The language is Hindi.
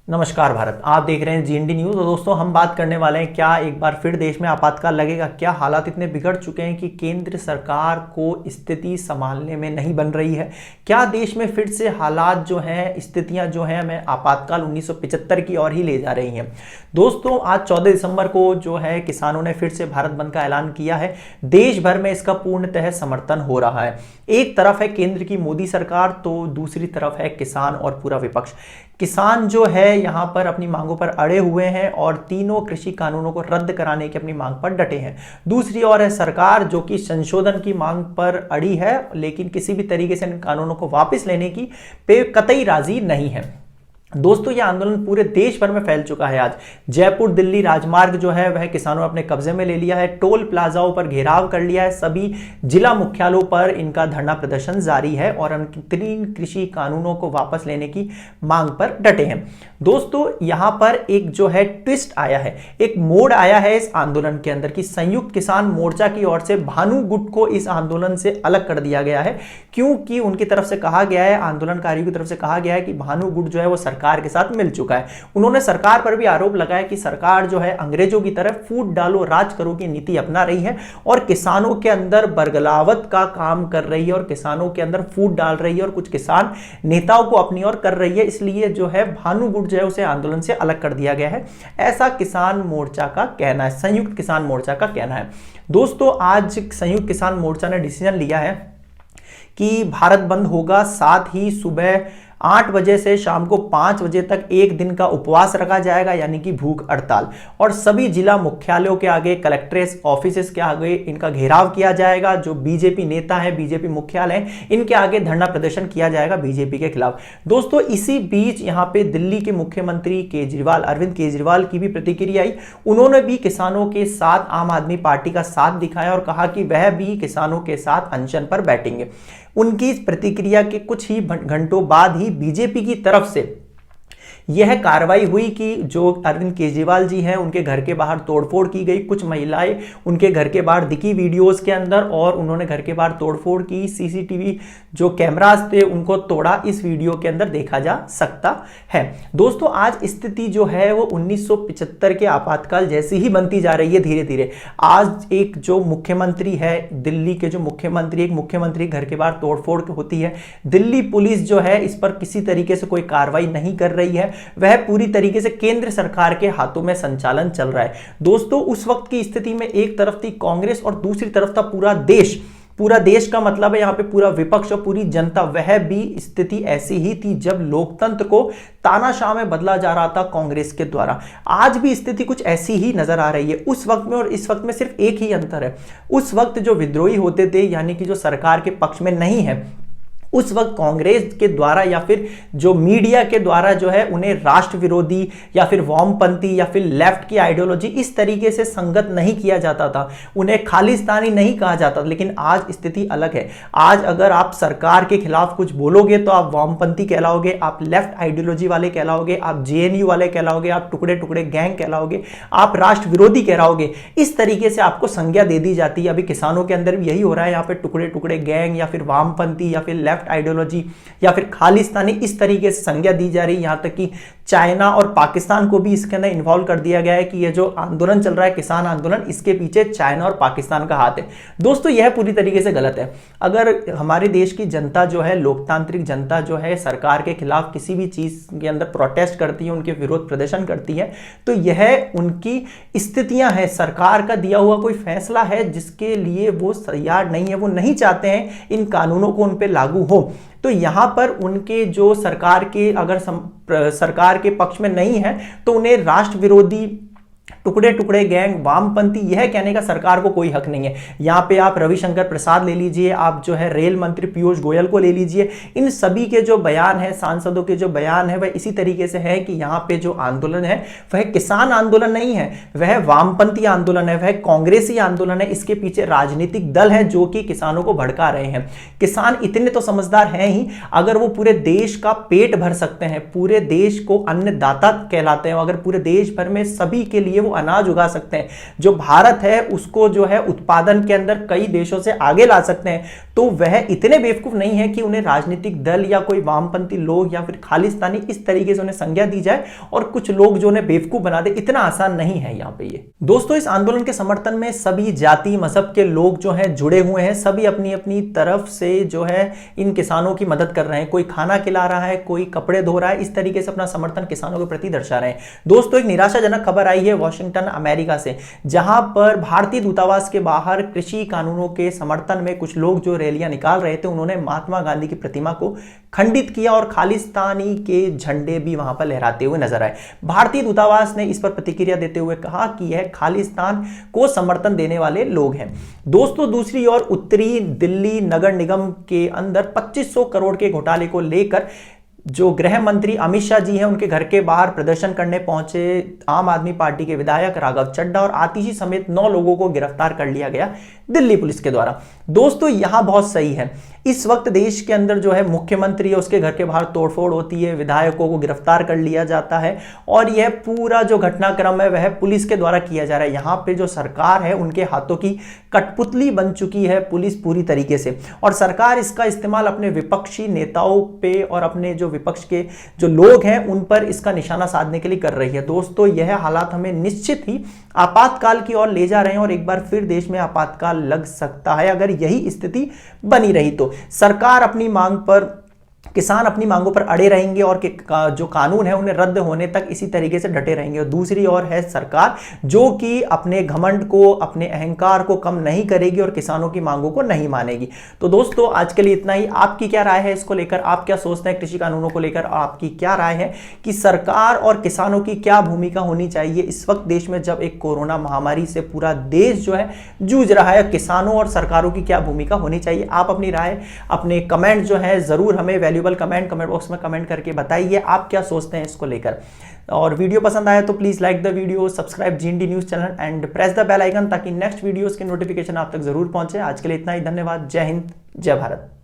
नमस्कार भारत, आप देख रहे हैं जीएनडी न्यूज़। और दोस्तों, हम बात करने वाले हैं क्या एक बार फिर देश में आपातकाल लगेगा। क्या हालात इतने बिगड़ चुके हैं कि केंद्र सरकार को स्थिति संभालने में नहीं बन रही है। क्या देश में फिर से हालात जो हैं, स्थितियां जो हैं, हमें आपातकाल 1975 की ओर ही ले जा रही हैं। दोस्तों, आज 14 दिसंबर को जो है किसानों ने फिर से भारत बंद का ऐलान किया है। देश भर में इसका पूर्णतः समर्थन हो रहा है। एक तरफ है केंद्र की मोदी सरकार, तो दूसरी तरफ है किसान और पूरा विपक्ष। किसान जो है यहां पर अपनी मांगों पर अड़े हुए हैं और तीनों कृषि कानूनों को रद्द कराने की अपनी मांग पर डटे हैं। दूसरी ओर है सरकार, जो कि संशोधन की मांग पर अड़ी है, लेकिन किसी भी तरीके से इन कानूनों को वापस लेने की पे कतई राजी नहीं है। दोस्तों, यह आंदोलन पूरे देश भर में फैल चुका है। आज जयपुर दिल्ली राजमार्ग जो है वह किसानों ने अपने कब्जे में ले लिया है। टोल प्लाजाओं पर घेराव कर लिया है। सभी जिला मुख्यालयों पर इनका धरना प्रदर्शन जारी है और हम तीन कृषि कानूनों को वापस लेने की मांग पर डटे हैं। दोस्तों, यहां पर एक जो है ट्विस्ट आया है, एक मोड़ आया है इस आंदोलन के अंदर कि संयुक्त किसान मोर्चा की ओर से भानु गुट को इस आंदोलन से अलग कर दिया गया है। क्योंकि उनकी तरफ से कहा गया है, आंदोलनकारियों की तरफ से कहा गया है कि भानु गुट जो है वो सरकार के साथ मिल चुका है। उन्होंने सरकार पर भी आरोप लगाया कि सरकार जो है अंग्रेजों की तरह फूट डालो राज करो की नीति अपना रही है और किसानों के अंदर बरगलावत का काम कर रही है और किसानों के अंदर फूट डाल रही है और कुछ किसान नेताओं को अपनी ओर कर रही है। इसलिए जो है भानु गुट जो है उसे आंदोलन से अलग कर दिया गया है, ऐसा किसान मोर्चा का कहना है, संयुक्त किसान मोर्चा का कहना है। दोस्तों, आज संयुक्त किसान मोर्चा ने डिसीजन लिया है कि भारत बंद होगा। साथ ही सुबह 8 बजे से शाम को 5 बजे तक एक दिन का उपवास रखा जाएगा, यानी कि भूख हड़ताल। और सभी जिला मुख्यालयों के आगे, कलेक्ट्रेट ऑफिसेस के आगे इनका घेराव किया जाएगा। जो बीजेपी नेता है, बीजेपी मुख्यालय है, इनके आगे धरना प्रदर्शन किया जाएगा बीजेपी के खिलाफ। दोस्तों, इसी बीच यहां पे दिल्ली के मुख्यमंत्री केजरीवाल, अरविंद केजरीवाल की भी प्रतिक्रिया आई। उन्होंने भी किसानों के साथ आम आदमी पार्टी का साथ दिखाया और कहा कि वह भी किसानों के साथ अनशन पर बैठेंगे। उनकी इस प्रतिक्रिया के कुछ ही घंटों बाद ही बीजेपी की तरफ से यह कार्रवाई हुई कि जो अरविंद केजरीवाल जी हैं उनके घर के बाहर तोड़फोड़ की गई। कुछ महिलाएं उनके घर के बाहर दिखी वीडियोस के अंदर और उन्होंने घर के बाहर तोड़फोड़ की। सीसीटीवी जो कैमरास थे उनको तोड़ा, इस वीडियो के अंदर देखा जा सकता है। दोस्तों, आज स्थिति जो है वो 1975 के आपातकाल जैसी ही बनती जा रही है धीरे धीरे। आज एक जो मुख्यमंत्री है, दिल्ली के जो मुख्यमंत्री, एक मुख्यमंत्री घर के बाहर तोड़फोड़ होती है। दिल्ली पुलिस जो है इस पर किसी तरीके से कोई कार्रवाई नहीं कर रही है, वह पूरी तरीके से केंद्र सरकार के हाथों में संचालन चल रहा है। दोस्तों, उस वक्त की स्थिति में एक तरफ थी कांग्रेस और दूसरी तरफ था पूरा देश। पूरा देश का मतलब है यहां पे पूरा विपक्ष और पूरी जनता। वह भी स्थिति ऐसी ही थी जब लोकतंत्र को तानाशाह में बदला जा रहा था कांग्रेस के द्वारा। आज भी स्थिति कुछ ऐसी ही नजर आ रही है। उस वक्त में और इस वक्त में सिर्फ एक ही अंतर है। उस वक्त जो विद्रोही होते थे, यानी कि जो सरकार के पक्ष में नहीं है, उस वक्त कांग्रेस के द्वारा या फिर जो मीडिया के द्वारा जो है उन्हें राष्ट्र विरोधी या फिर वामपंथी या फिर लेफ्ट की आइडियोलॉजी इस तरीके से संगत नहीं किया जाता था, उन्हें खालिस्तानी नहीं कहा जाता। लेकिन आज स्थिति अलग है। आज अगर आप सरकार के खिलाफ कुछ बोलोगे तो आप वामपंथी कहलाओगे, आप लेफ्ट आइडियोलॉजी वाले कहलाओगे, आप जेएनयू वाले कहलाओगे, आप टुकड़े टुकड़े गैंग कहलाओगे, आप राष्ट्र विरोधी कहलाओगे। इस तरीके से आपको संज्ञा दे दी जाती है। अभी किसानों के अंदर भी यही हो रहा है। यहाँ पे टुकड़े टुकड़े गैंग या फिर वामपंथी या फिर लेफ्ट आइडियोलॉजी या फिर खालिस्तानी इस तरीके से संज्ञा दी जा रही है। यहां तक कि चाइना और पाकिस्तान को भी इसके अंदर इन्वॉल्व कर दिया गया है कि यह जो आंदोलन चल रहा है, किसान आंदोलन, इसके पीछे चाइना और पाकिस्तान का हाथ है। दोस्तों, यह पूरी तरीके से गलत है। अगर हमारे देश की जनता जो है, लोकतांत्रिक जनता जो है, सरकार के खिलाफ किसी भी चीज के अंदर प्रोटेस्ट करती है, उनके विरोध प्रदर्शन करती है, तो यह उनकी स्थितियां हैं। सरकार का दिया हुआ कोई फैसला है जिसके लिए वो तैयार नहीं है, वो नहीं चाहते हैं इन कानूनों को उन पे लागू हो। तो यहां पर उनके जो सरकार के अगर सरकार के पक्ष में नहीं है तो उन्हें राष्ट्र विरोधी, टुकड़े टुकड़े गैंग, वामपंथी, यह कहने का सरकार को कोई हक नहीं है। यहां पे आप रविशंकर प्रसाद ले लीजिए, आप जो है रेल मंत्री पीयूष गोयल को ले लीजिए, इन सभी के जो बयान है, सांसदों के जो बयान है, वह इसी तरीके से है कि यहां पे जो आंदोलन है वह किसान आंदोलन नहीं है, वह वामपंथी आंदोलन है, वह कांग्रेसी आंदोलन है। इसके पीछे राजनीतिक दल है जो कि किसानों को भड़का रहे हैं। किसान इतने तो समझदार हैं ही, अगर वो पूरे देश का पेट भर सकते हैं, पूरे देश को अन्नदाता कहलाते हैं, अगर पूरे देश भर में सभी के लिए वो अनाज उगा सकते हैं, जो भारत है उसको जो है उत्पादन के अंदर कई देशों से आगे ला सकते हैं, तो वह इतने बेवकूफ नहीं है कि उन्हें राजनीतिक दल या कोई वामपंथी लोग या फिर खालिस्तानी इस तरीके से उन्हें संज्ञा दी जाए और कुछ लोग जो उन्हें बेवकूफ बना दे, इतना आसान नहीं है यहाँ पे ये। दोस्तों, इस आंदोलन के समर्थन में सभी जाति मजहब के लोग जो हैं जुड़े हुए हैं, सभी अपनी अपनी तरफ से जो है इन किसानों की मदद कर रहे हैं। कोई खाना खिला रहा है, कोई कपड़े धो रहा है, इस तरीके से अपना समर्थन किसानों के प्रति दर्शा रहे हैं। दोस्तों, एक निराशाजनक खबर आई है वॉशिंगटन अमेरिका से, जहां पर भारतीय दूतावास के बाहर कृषि कानूनों के समर्थन में कुछ लोग जो रैलियां निकाल रहे थे, उन्होंने महात्मा गांधी की प्रतिमा को खंडित किया और खालिस्तानी के झंडे भी वहां पर लहराते हुए नजर आए। भारतीय दूतावास ने इस पर प्रतिक्रिया देते हुए कहा कि यह खालिस्तान को समर्थन देने वाले लोग हैं। दोस्तों, दूसरी ओर उत्तरी दिल्ली नगर निगम के अंदर 2500 करोड़ के घोटाले को लेकर जो गृह मंत्री अमित शाह जी हैं, उनके घर के बाहर प्रदर्शन करने पहुंचे आम आदमी पार्टी के विधायक राघव चड्ढा और आतिशी समेत 9 लोगों को गिरफ्तार कर लिया गया दिल्ली पुलिस के द्वारा। दोस्तों, यहां बहुत सही है, इस वक्त देश के अंदर जो है मुख्यमंत्री है, उसके घर के बाहर तोड़फोड़ होती है, विधायकों को गिरफ्तार कर लिया जाता है और यह पूरा जो घटनाक्रम है वह पुलिस के द्वारा किया जा रहा है। यहाँ पे जो सरकार है, उनके हाथों की कठपुतली बन चुकी है पुलिस पूरी तरीके से, और सरकार इसका इस्तेमाल अपने विपक्षी नेताओं पे और अपने जो विपक्ष के जो लोग हैं उन पर इसका निशाना साधने के लिए कर रही है। दोस्तों, यह हालात हमें निश्चित ही आपातकाल की ओर ले जा रहे हैं और एक बार फिर देश में आपातकाल लग सकता है अगर यही स्थिति बनी रही तो। सरकार अपनी मांग पर, किसान अपनी मांगों पर अड़े रहेंगे और जो कानून है उन्हें रद्द होने तक इसी तरीके से डटे रहेंगे। और दूसरी ओर है सरकार, जो कि अपने घमंड को, अपने अहंकार को कम नहीं करेगी और किसानों की मांगों को नहीं मानेगी। तो दोस्तों, आज के लिए इतना ही। आपकी क्या राय है इसको लेकर? आप क्या सोचते हैं कृषि कानूनों को लेकर? आपकी क्या राय है कि सरकार और किसानों की क्या भूमिका होनी चाहिए इस वक्त देश में, जब एक कोरोना महामारी से पूरा देश जो है जूझ रहा है? किसानों और सरकारों की क्या भूमिका होनी चाहिए? आप अपनी राय, अपने कमेंट जो है जरूर हमें वैल्यूएबल कमेंट बॉक्स में कमेंट करके बताइए आप क्या सोचते हैं इसको लेकर। और वीडियो पसंद आया तो please like the video, subscribe GND news channel and press the bell icon ताकि नेक्स्ट वीडियोस की नोटिफिकेशन आप तक जरूर पहुंचे। आज के लिए इतना ही, धन्यवाद। जय हिंद, जय भारत।